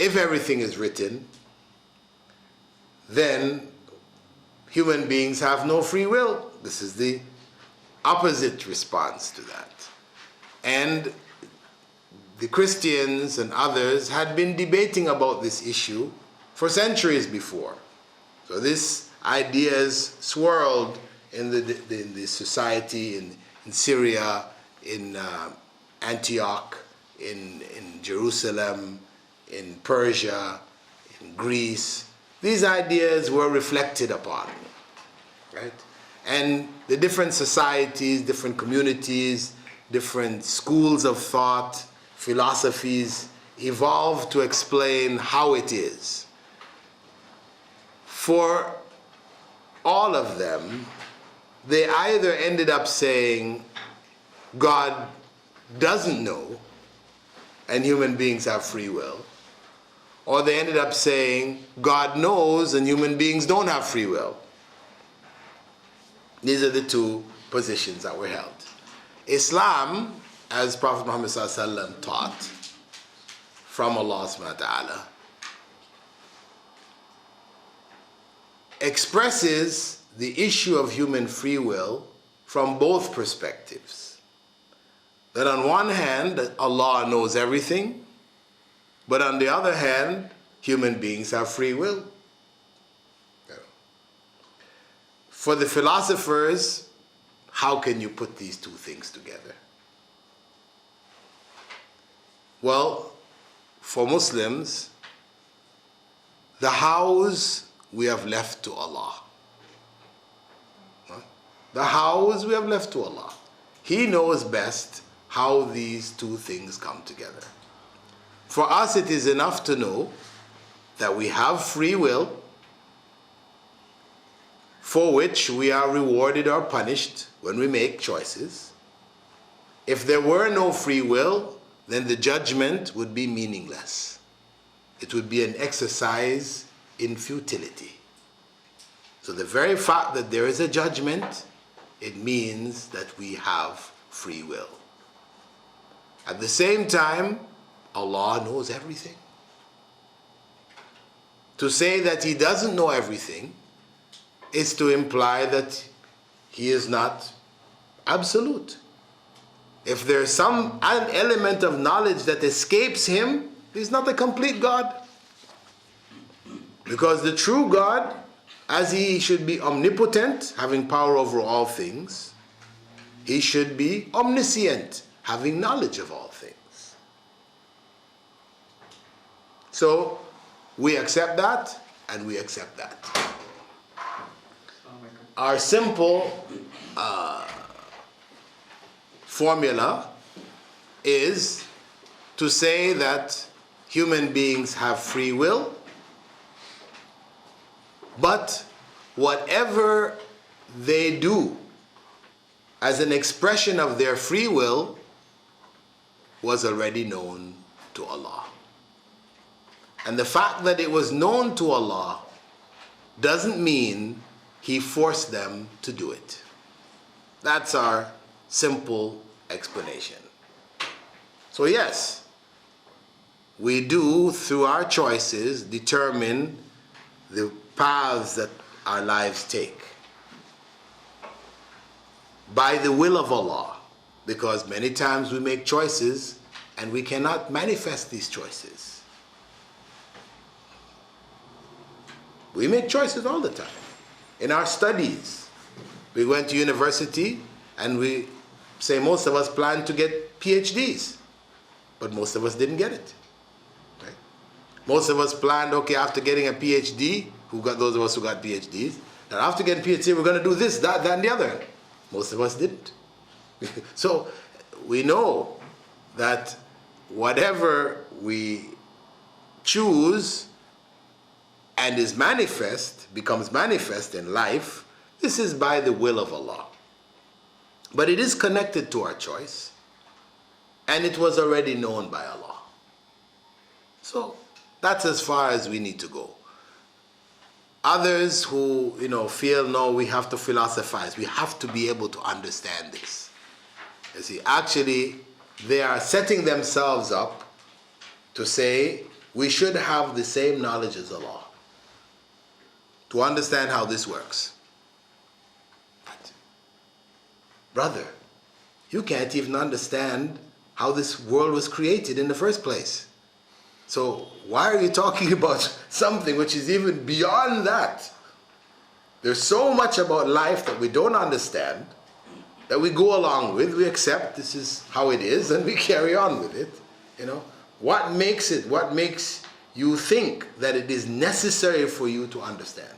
if everything is written, then human beings have no free will. This is the opposite response to that. And the Christians and others had been debating about this issue for centuries before. So this ideas swirled in the society in Syria, in Antioch, in Jerusalem, in Persia, in Greece. These ideas were reflected upon, right? And the different societies, different communities, different schools of thought, philosophies evolved to explain how it is. For all of them, they either ended up saying God doesn't know and human beings have free will, or they ended up saying God knows and human beings don't have free will. These are the two positions that were held. Islam, as Prophet Muhammad ﷺ taught from Allah subhanahu wa ta'ala, expresses the issue of human free will from both perspectives. That on one hand, Allah knows everything, but on the other hand, human beings have free will. For the philosophers, how can you put these two things together? Well, for Muslims, the hows we have left to Allah. The hows we have left to Allah. He knows best how these two things come together. For us, it is enough to know that we have free will, for which we are rewarded or punished when we make choices. If there were no free will, then the judgment would be meaningless. It would be an exercise in futility. So the very fact that there is a judgment, it means that we have free will. At the same time, Allah knows everything. To say that He doesn't know everything is to imply that He is not absolute. If there's some element of knowledge that escapes Him, He's not a complete God. Because the true God, as He should be omnipotent, having power over all things, He should be omniscient, having knowledge of all things. So we accept that, and we accept that. Our simple formula is to say that human beings have free will, but whatever they do as an expression of their free will was already known to Allah. And the fact that it was known to Allah doesn't mean He forced them to do it. That's our simple explanation. So yes, we do, through our choices, determine the paths that our lives take by the will of Allah, because many times we make choices and we cannot manifest these choices. We make choices all the time. In our studies, we went to university and we say most of us planned to get PhDs, but most of us didn't get it. Right? Most of us planned, okay, after getting a PhD, those of us who got PhDs, that after getting PhD, we're going to do this, that, and the other. Most of us didn't. So we know that whatever we choose and is manifest, becomes manifest in life, this is by the will of Allah. But it is connected to our choice, and it was already known by Allah. So that's as far as we need to go. Others who, feel, no, we have to philosophize. We have to be able to understand this. You see, actually, they are setting themselves up to say, we should have the same knowledge as Allah to understand how this works. But, brother, you can't even understand how this world was created in the first place. So why are you talking about something which is even beyond that? There's so much about life that we don't understand, that we go along with, we accept this is how it is, and we carry on with it. You know, what makes you think that it is necessary for you to understand?